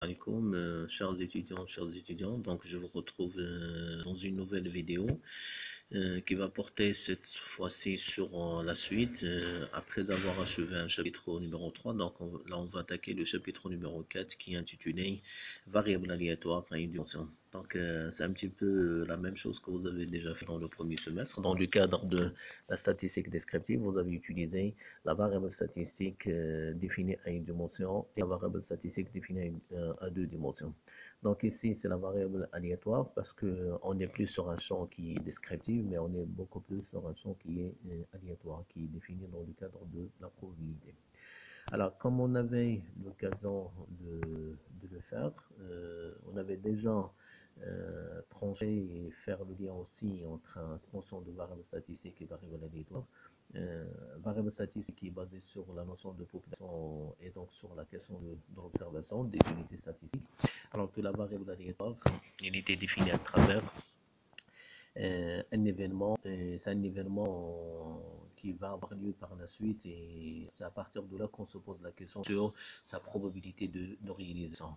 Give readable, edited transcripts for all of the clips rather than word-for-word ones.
Alaikum, chers étudiants, donc je vous retrouve dans une nouvelle vidéo qui va porter cette fois-ci sur la suite après avoir achevé un chapitre numéro 3. Donc là on va attaquer le chapitre numéro 4 qui est intitulé Variable aléatoire à une dimension. Donc c'est un petit peu la même chose que vous avez déjà fait dans le premier semestre. Dans le cadre de la statistique descriptive, vous avez utilisé la variable statistique définie à une dimension et la variable statistique définie à deux dimensions. Donc ici, c'est la variable aléatoire parce qu'on n'est plus sur un champ qui est descriptif, mais on est beaucoup plus sur un champ qui est aléatoire, qui est défini dans le cadre de la probabilité. Alors, comme on avait l'occasion de le faire, on avait déjà tranché et faire le lien aussi entre un fonction de variable statistique et variable aléatoire. Variable statistique qui est basée sur la notion de population et donc sur la question de l'observation des unités statistiques, alors que la variable aléatoire, elle était définie à travers un événement, c'est un événement qui va avoir lieu par la suite et c'est à partir de là qu'on se pose la question sur sa probabilité de réalisation.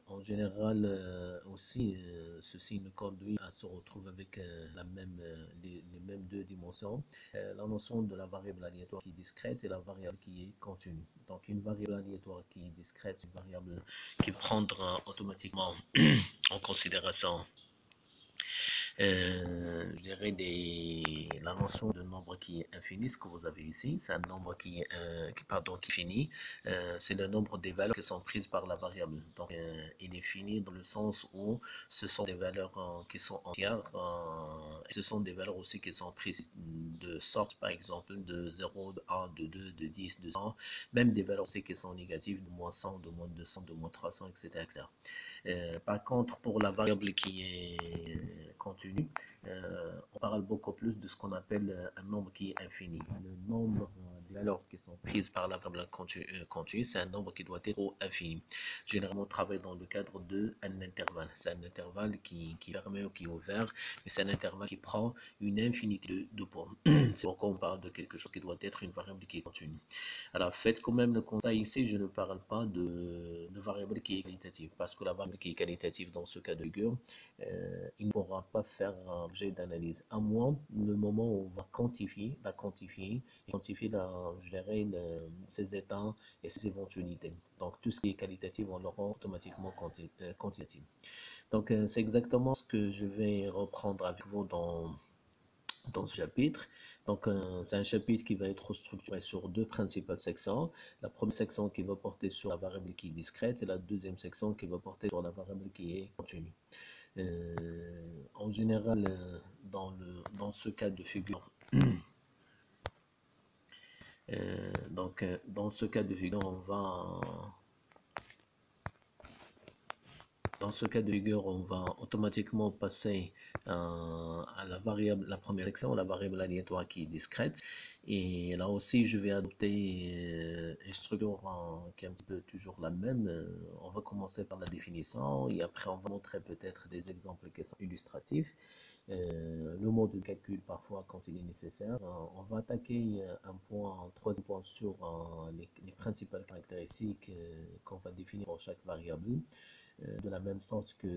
En général, aussi, ceci nous conduit à se retrouver avec les mêmes deux dimensions. La notion de la variable aléatoire qui est discrète et la variable qui est continue. Donc, une variable aléatoire qui est discrète, une variable qui prendra automatiquement en considération je dirais la notion de nombre qui est infini, ce que vous avez ici, c'est un nombre qui est qui finit, c'est le nombre des valeurs qui sont prises par la variable. Donc il est fini dans le sens où ce sont des valeurs qui sont entières, et ce sont des valeurs aussi qui sont prises de sorte, par exemple, de 0, de 1, de 2, de 10, de 100, même des valeurs aussi qui sont négatives, de moins 100, de moins 200, de moins 300, etc. etc. Par contre, pour la variable qui est continue, on parle beaucoup plus de ce qu'on appelle un nombre qui est infini. Le nombre des valeurs qui sont prises par la variable continue, c'est un nombre qui doit être infini. Généralement, on travaille dans le cadre d'un intervalle. C'est un intervalle qui permet ou qui est ouvert, mais c'est un intervalle qui prend une infinité de points. C'est pourquoi on parle de quelque chose qui doit être une variable qui est continue. Alors, faites quand même le constat ici, je ne parle pas de variable qui est qualitative, parce que la variable qui est qualitative dans ce cas de figure, il ne pourra pas faire l'objet d'analyse, à moins le moment où on va quantifier, je dirais, ses états et ses éventualités. Donc, tout ce qui est qualitatif, on le rend automatiquement quantitatif. Donc, c'est exactement ce que je vais reprendre avec vous dans ce chapitre. Donc, c'est un chapitre qui va être structuré sur deux principales sections. La première section qui va porter sur la variable qui est discrète et la deuxième section qui va porter sur la variable qui est continue. En général, dans ce cas de figure, dans ce cas de figure, on va automatiquement passer à la première section, la variable aléatoire qui est discrète. Et là aussi, je vais adopter une structure qui est un petit peu toujours la même. On va commencer par la définition et après, on va montrer peut-être des exemples qui sont illustratifs. Le mode de calcul parfois quand il est nécessaire. On va attaquer un troisième point sur les principales caractéristiques qu'on va définir pour chaque variable. De la même sorte que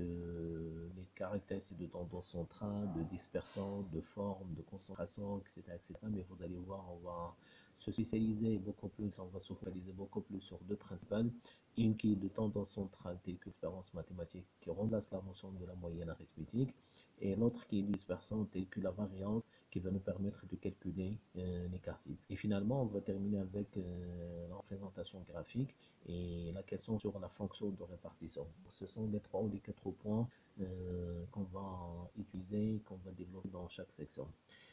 les caractéristiques de tendance centrale, de dispersion, de forme, de concentration, etc., etc. Mais vous allez voir, on va se spécialiser beaucoup plus, on va se focaliser beaucoup plus sur deux principales. Une qui est de tendance centrale, telle que l'expérience mathématique, qui remplace la notion de la moyenne arithmétique, et l'autre qui est dispersion, telle que la variance, qui va nous permettre de calculer l'écart type. Et finalement, on va terminer avec la représentation graphique et la question sur la fonction de répartition. Ce sont les 3 ou les 4 points qu'on va utiliser, qu'on va développer dans chaque section.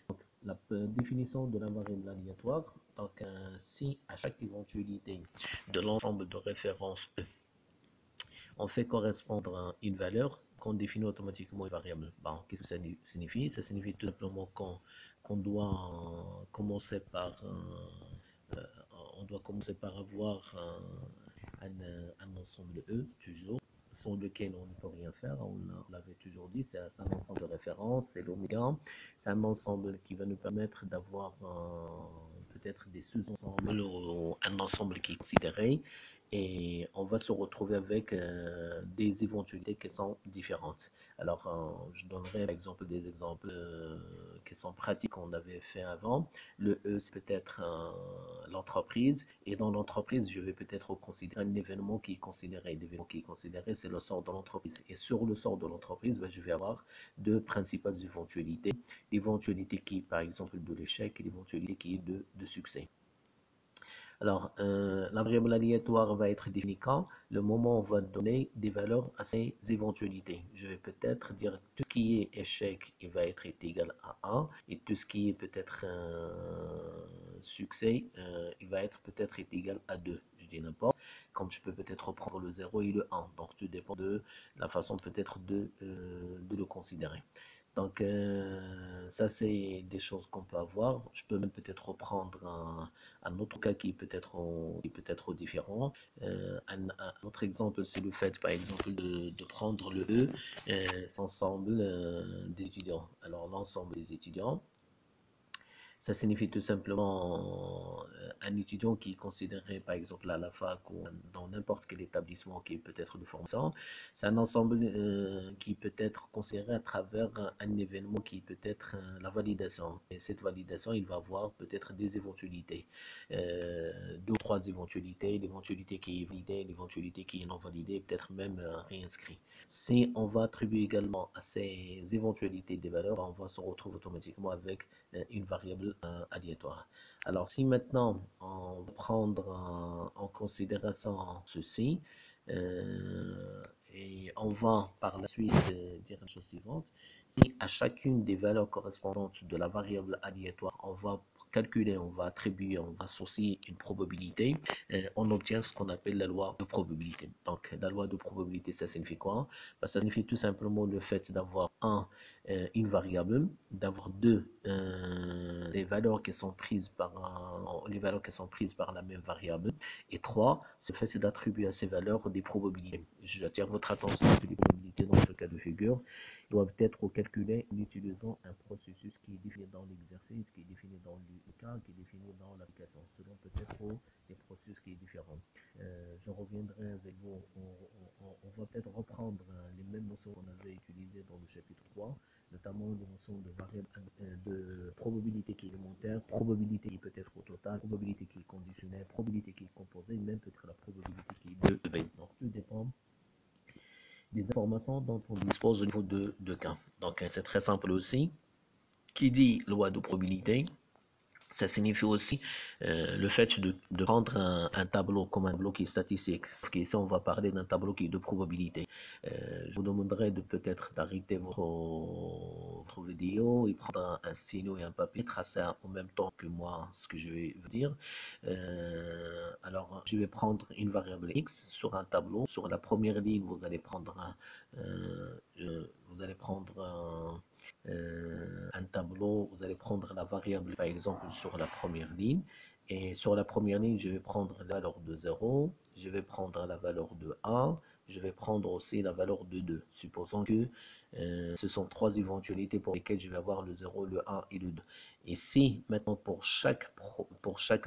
Donc, la définition de la variable aléatoire, donc si à chaque éventualité de l'ensemble de références E, on fait correspondre une valeur, qu'on définit automatiquement une variable. Bon, qu'est-ce que ça signifie? Ça signifie tout simplement qu'on doit commencer par avoir un ensemble E, toujours, sans lequel on ne peut rien faire. On l'avait toujours dit, c'est un ensemble de références, c'est l'oméga. C'est un ensemble qui va nous permettre d'avoir peut-être des sous-ensembles ou un ensemble qui est considéré. et on va se retrouver avec des éventualités qui sont différentes. Alors, je donnerai par exemple des exemples qui sont pratiques qu'on avait fait avant. Le E, c'est peut-être l'entreprise, et dans l'entreprise, je vais peut-être considérer un événement qui est considéré. L'événement qui est considéré, c'est le sort de l'entreprise. Et sur le sort de l'entreprise, ben, je vais avoir deux principales éventualités. L'éventualité qui est par exemple de l'échec et l'éventualité qui est de succès. Alors, la variable aléatoire va être définie quand? Le moment où on va donner des valeurs à ces éventualités. Je vais peut-être dire tout ce qui est échec, il va être égal à 1, et tout ce qui est peut-être succès, il va être peut-être égal à 2. Je dis n'importe, comme je peux peut-être reprendre le 0 et le 1. Donc, tout dépend de la façon peut-être de le considérer. Donc, ça, c'est des choses qu'on peut avoir. Je peux même peut-être reprendre un autre cas qui peut être différent. Un autre exemple, c'est le fait, par exemple, de prendre le E, c'est l'ensemble des étudiants. Alors, l'ensemble des étudiants, ça signifie tout simplement un étudiant qui est considéré, par exemple, à la fac ou dans n'importe quel établissement qui est peut-être de formation. C'est un ensemble qui peut être considéré à travers un événement qui peut être la validation. Et cette validation, il va avoir peut-être des éventualités. Deux ou trois éventualités, l'éventualité qui est validée, l'éventualité qui est non validée, peut-être même réinscrit. Si on va attribuer également à ces éventualités des valeurs, on va se retrouver automatiquement avec une variable aléatoire. Alors si maintenant on va prendre en considération ceci, et on va par la suite dire la chose suivante, si à chacune des valeurs correspondantes de la variable aléatoire, on va calculer, on va attribuer, on va associer une probabilité, on obtient ce qu'on appelle la loi de probabilité. Donc la loi de probabilité, ça signifie quoi? Ben, ça signifie tout simplement le fait d'avoir une variable, d'avoir les valeurs qui sont prises les valeurs qui sont prises par la même variable, et trois, c'est le fait d'attribuer à ces valeurs des probabilités. J'attire votre attention que les probabilités dans ce cas de figure doivent être calculées en utilisant un processus qui est défini dans l'exercice, qui est défini dans le cas, qui est défini dans l'application, selon peut-être des processus qui est différent. Je reviendrai avec vous, on va peut-être reprendre les mêmes notions qu'on avait utilisées dans le chapitre 3, notamment les notions de variable de probabilité qui est élémentaire, probabilité qui peut être au total, probabilité qui est conditionnelle, probabilité qui est composée, même peut-être la probabilité qui est de B. Donc tout dépend des informations dont on dispose au niveau de cas. Donc c'est très simple aussi. Qui dit loi de probabilité, ça signifie aussi le fait de prendre un tableau comme un tableau qui est statistique. Ici, on va parler d'un tableau qui est de probabilité. Je vous demanderai de peut-être d'arrêter votre vidéo et prendre un stylo et un papier, tracer en même temps que moi ce que je vais vous dire. Alors, je vais prendre une variable x sur un tableau. Sur la première ligne, vous allez prendre un tableau, vous allez prendre la variable par exemple sur la première ligne, et sur la première ligne je vais prendre la valeur de 0, je vais prendre la valeur de 1, je vais prendre aussi la valeur de 2, supposons que ce sont trois éventualités pour lesquelles je vais avoir le 0, le 1 et le 2. Et si maintenant pour chaque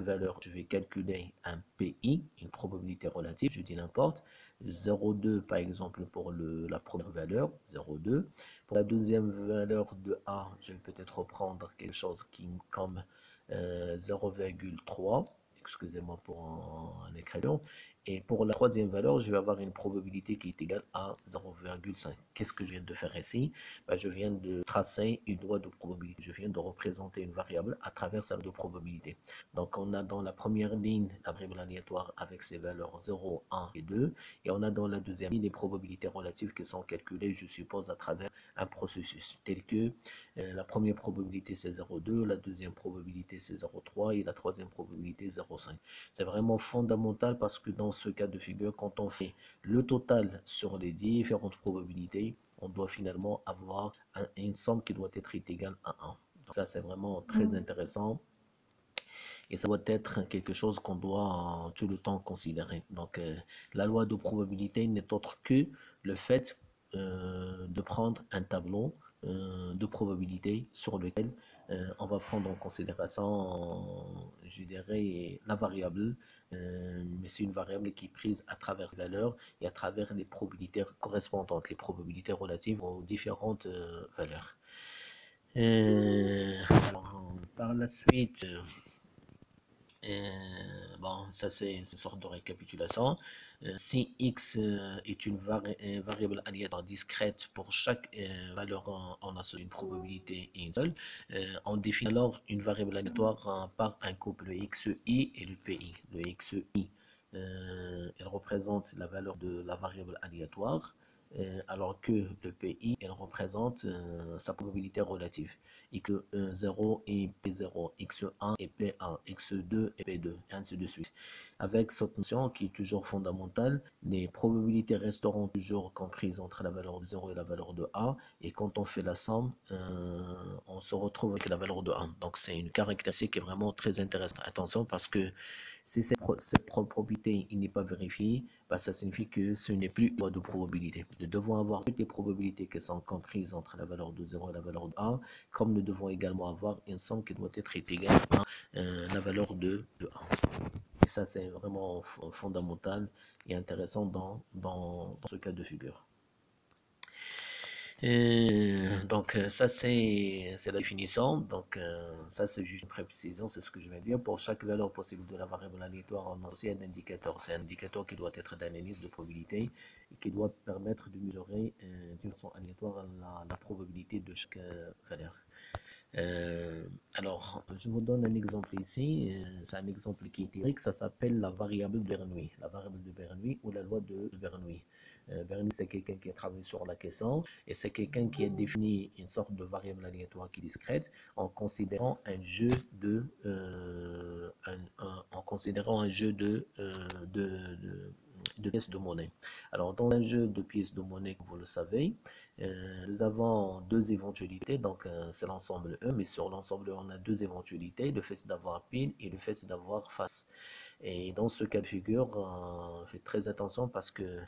valeur je vais calculer un PI, une probabilité relative, je dis n'importe, 0,2 par exemple pour la première valeur, 0,2. Pour la deuxième valeur de A, je vais peut-être reprendre quelque chose qui comme 0,3. Excusez-moi pour un écriture. Et pour la troisième valeur, je vais avoir une probabilité qui est égale à 0,5. Qu'est-ce que je viens de faire ici? Ben, je viens de tracer une loi de probabilité. Je viens de représenter une variable à travers sa loi de probabilité. Donc, on a dans la première ligne la variable aléatoire avec ses valeurs 0, 1 et 2. Et on a dans la deuxième ligne les probabilités relatives qui sont calculées, je suppose, à travers un processus tel que la première probabilité c'est 0,2, la deuxième probabilité c'est 0,3 et la troisième probabilité 0,5. C'est vraiment fondamental parce que dans ce cas de figure, quand on fait le total sur les différentes probabilités, on doit finalement avoir une somme qui doit être égale à 1. Donc ça c'est vraiment très intéressant. Et ça doit être quelque chose qu'on doit tout le temps considérer. Donc, la loi de probabilité n'est autre que le fait de prendre un tableau de probabilité sur lequel on va prendre en considération, je dirais, la variable mais c'est une variable qui est prise à travers la valeur et à travers les probabilités correspondantes, les probabilités relatives aux différentes valeurs. Alors, par la suite, bon, ça c'est une sorte de récapitulation. Si x est une variable aléatoire discrète pour chaque valeur, on a une probabilité et une seule. On définit alors une variable aléatoire par un couple xi et le pi. Le xi, elle représente la valeur de la variable aléatoire, alors que le pi, elle représente sa probabilité relative. x0 et p0, x1 et p1, x2 et p2, et ainsi de suite. Avec cette notion qui est toujours fondamentale, les probabilités resteront toujours comprises entre la valeur de 0 et la valeur de a, et quand on fait la somme, on se retrouve avec la valeur de 1. Donc c'est une caractéristique qui est vraiment très intéressante. Attention, parce que si cette probabilité n'est pas vérifiée, bah, ça signifie que ce n'est plus une loi de probabilité. Nous devons avoir toutes les probabilités qui sont comprises entre la valeur de 0 et la valeur de 1, comme nous devons également avoir une somme qui doit être égale à la valeur de 1. Et ça, c'est vraiment fondamental et intéressant dans ce cas de figure. Donc ça c'est la définition, donc ça c'est juste une précision, c'est ce que je vais dire. Pour chaque valeur possible de la variable aléatoire, on a aussi un indicateur. C'est un indicateur qui doit être d'analyse de probabilité et qui doit permettre de mesurer d'une façon aléatoire la probabilité de chaque valeur. Alors, je vous donne un exemple ici. C'est un exemple qui est théorique. Ça s'appelle la variable de Bernoulli. La variable de Bernoulli ou la loi de Bernoulli. Bernoulli, c'est quelqu'un qui a travaillé sur la question et c'est quelqu'un qui a défini une sorte de variable aléatoire qui est discrète en considérant un jeu de pièces de monnaie. Alors, dans un jeu de pièces de monnaie, comme vous le savez, nous avons deux éventualités, donc c'est l'ensemble E, mais sur l'ensemble E, on a deux éventualités, le fait d'avoir pile et le fait d'avoir face. Et dans ce cas de figure, faites très attention parce que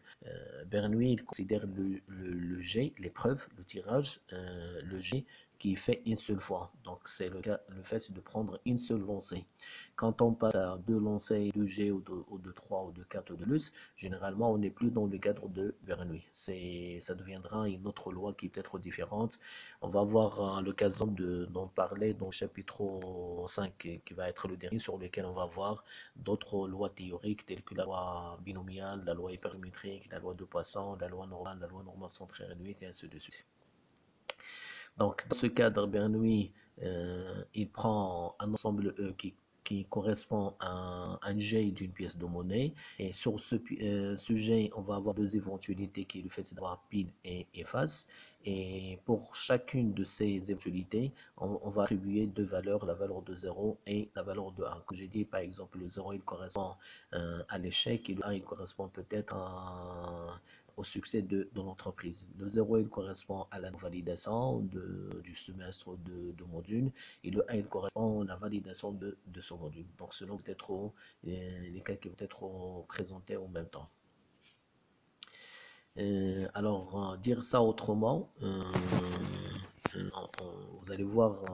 Bernoulli il considère le jet, l'épreuve, le tirage, le jet qui fait une seule fois. Donc c'est le fait de prendre une seule lancée. Quand on passe à deux lancées, deux jets ou de 3 ou de 4 ou de plus, généralement on n'est plus dans le cadre de Bernoulli. Ça deviendra une autre loi qui est peut-être différente. On va avoir l'occasion d'en parler dans le chapitre 5 qui va être le dernier sur lequel on va voir d'autres lois théoriques telles que la loi binomiale, la loi hypermétrique, la loi de Poisson, la loi normale centrée réduite et ainsi de suite. Donc, dans ce cadre, Bernoulli, il prend un ensemble E qui correspond à un jet d'une pièce de monnaie. Et sur ce jet, on va avoir deux éventualités qui est le fait d'avoir pile et face. Et pour chacune de ces éventualités, on va attribuer deux valeurs, la valeur de 0 et la valeur de 1. Comme j'ai dit, par exemple, le 0 il correspond à l'échec et le 1 il correspond peut-être au succès de l'entreprise. Le 0 il correspond à la validation du semestre de module et le 1 il correspond à la validation de ce module. Donc selon peut-être les cas qui vont être présentés en même temps. Alors, dire ça autrement, vous allez voir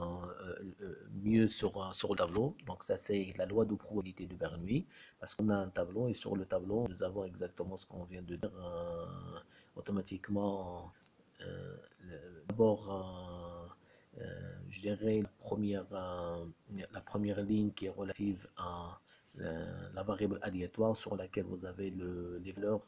mieux sur le tableau. Donc ça c'est la loi de probabilité de Bernoulli, parce qu'on a un tableau et sur le tableau nous avons exactement ce qu'on vient de dire automatiquement. D'abord, je dirais la première ligne qui est relative à la variable aléatoire sur laquelle vous avez les valeurs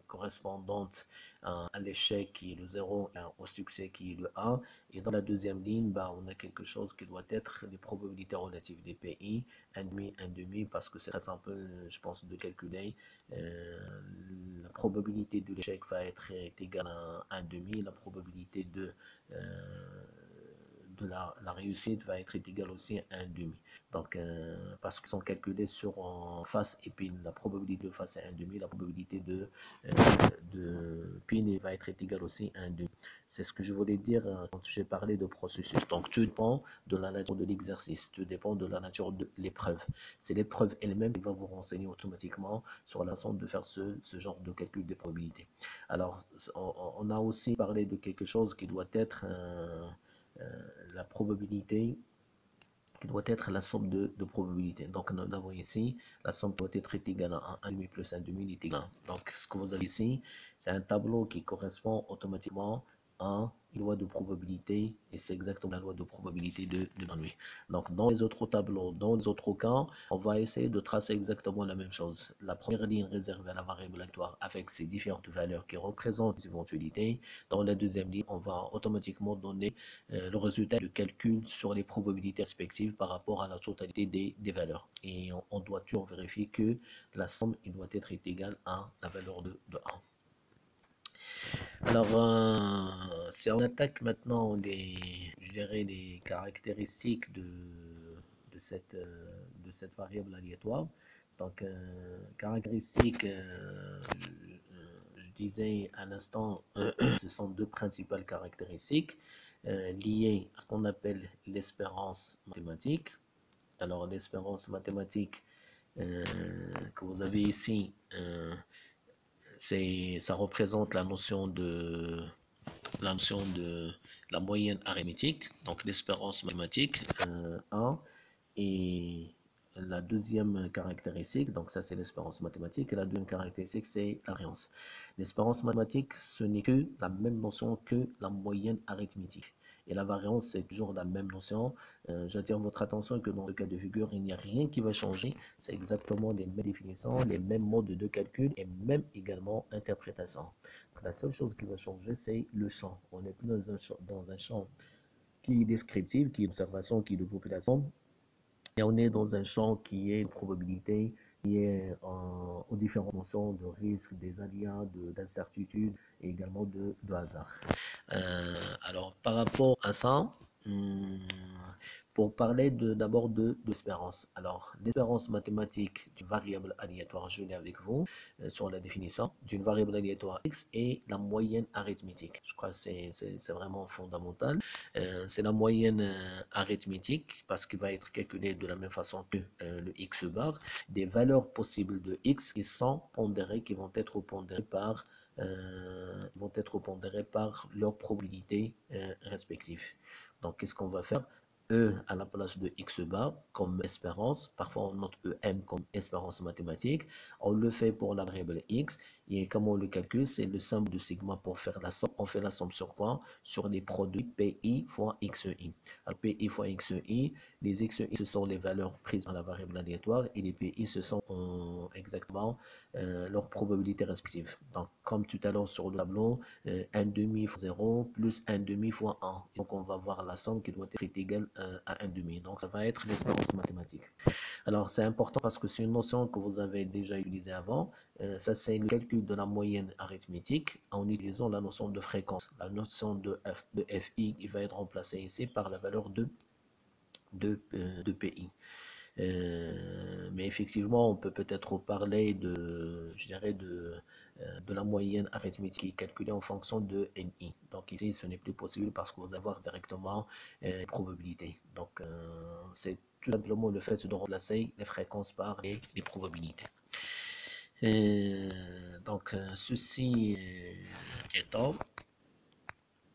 correspondantes à l'échec qui est le 0 et au succès qui est le 1. Et dans la deuxième ligne, bah, on a quelque chose qui doit être les probabilités relatives des PI, 1,5, parce que c'est très simple, je pense, de calculer. La probabilité de l'échec va être égale à 1,5, la probabilité de la réussite va être égale aussi à 1,5. Donc, parce qu'ils sont calculés sur face et pile, la probabilité de face est 1,5, la probabilité de pile va être égale aussi à 1,5. C'est ce que je voulais dire quand j'ai parlé de processus. Donc, tout dépend de la nature de l'exercice, tout dépend de la nature de l'épreuve. C'est l'épreuve elle-même qui va vous renseigner automatiquement sur la façon de faire ce genre de calcul des probabilités. Alors, on a aussi parlé de quelque chose qui doit être la probabilité qui doit être la somme de probabilités. Donc nous avons ici la somme doit être égale à 1,5 plus 1,5 est égal à 1. Donc ce que vous avez ici, c'est un tableau qui correspond automatiquement à une loi de probabilité, et c'est exactement la loi de probabilité de Bernoulli. Donc dans les autres tableaux, dans les autres cas, on va essayer de tracer exactement la même chose. La première ligne réservée à la variable aléatoire avec ses différentes valeurs qui représentent les éventualités. Dans la deuxième ligne, on va automatiquement donner le résultat du calcul sur les probabilités respectives par rapport à la totalité des valeurs. Et on doit toujours vérifier que la somme il doit être égale à la valeur de 1. Alors, si on attaque maintenant je dirais des caractéristiques de cette variable aléatoire. Donc, caractéristiques, je disais à l'instant, ce sont deux principales caractéristiques liées à ce qu'on appelle l'espérance mathématique. Alors, l'espérance mathématique que vous avez ici, ça représente la notion de la moyenne arithmétique, donc l'espérance mathématique 1, et la deuxième caractéristique, donc ça c'est l'espérance mathématique, et la deuxième caractéristique c'est la variance. L'espérance mathématique, ce n'est que la même notion que la moyenne arithmétique. Et la variance, c'est toujours la même notion. J'attire votre attention que dans le cas de figure, il n'y a rien qui va changer. C'est exactement les mêmes définitions, les mêmes modes de calcul et même également interprétation. La seule chose qui va changer, c'est le champ. On n'est plus dans un champ qui est descriptif, qui est observation, qui est de population. Et on est dans un champ qui est de probabilité, qui est aux différentes notions de risque, des aléas, d'incertitude et également de hasard. Alors, par rapport à ça, pour parler d'abord de l'espérance. Alors, l'espérance mathématique d'une variable aléatoire, je l'ai avec vous sur la définition d'une variable aléatoire x et la moyenne arithmétique. Je crois que c'est vraiment fondamental. C'est la moyenne arithmétique parce qu'il va être calculé de la même façon que le x bar, des valeurs possibles de x qui sont pondérées, qui vont être pondérées par leur probabilité respective. Donc, qu'est-ce qu'on va faire? E à la place de x bar comme espérance, parfois on note EM comme espérance mathématique, on le fait pour la variable x, et comment on le calcule? C'est le symbole de sigma pour faire la somme. On fait la somme sur quoi? Sur les produits PI fois XI. Alors PI fois XI, les XI ce sont les valeurs prises dans la variable aléatoire et les PI ce sont exactement leurs probabilités respectives. Donc comme tout à l'heure sur le tableau, 1 demi fois 0 plus 1 demi fois 1. Donc on va voir la somme qui doit être égale à 1 demi. Donc ça va être l'espérance mathématique. Alors c'est important parce que c'est une notion que vous avez déjà utilisée avant. Ça c'est le calcul de la moyenne arithmétique en utilisant la notion de fréquence. La notion de FI il va être remplacée ici par la valeur de PI. Mais effectivement, on peut peut-être parler je dirais de la moyenne arithmétique qui est calculée en fonction de NI. Donc ici, ce n'est plus possible parce que vous allez avoir directement les probabilités. Donc c'est tout simplement le fait de remplacer les fréquences par les probabilités. Donc ceci étant,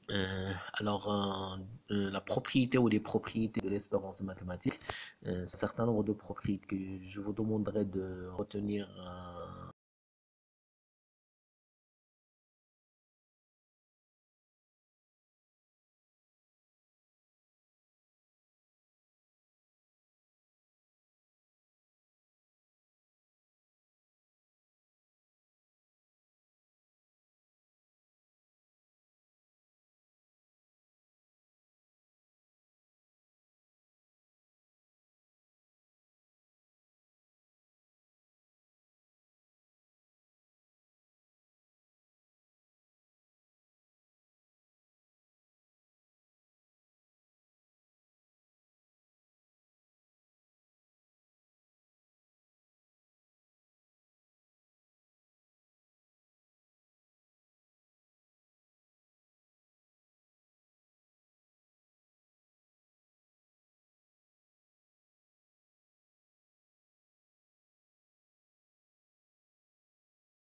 la propriété ou les propriétés de l'espérance mathématique, un certain nombre de propriétés que je vous demanderai de retenir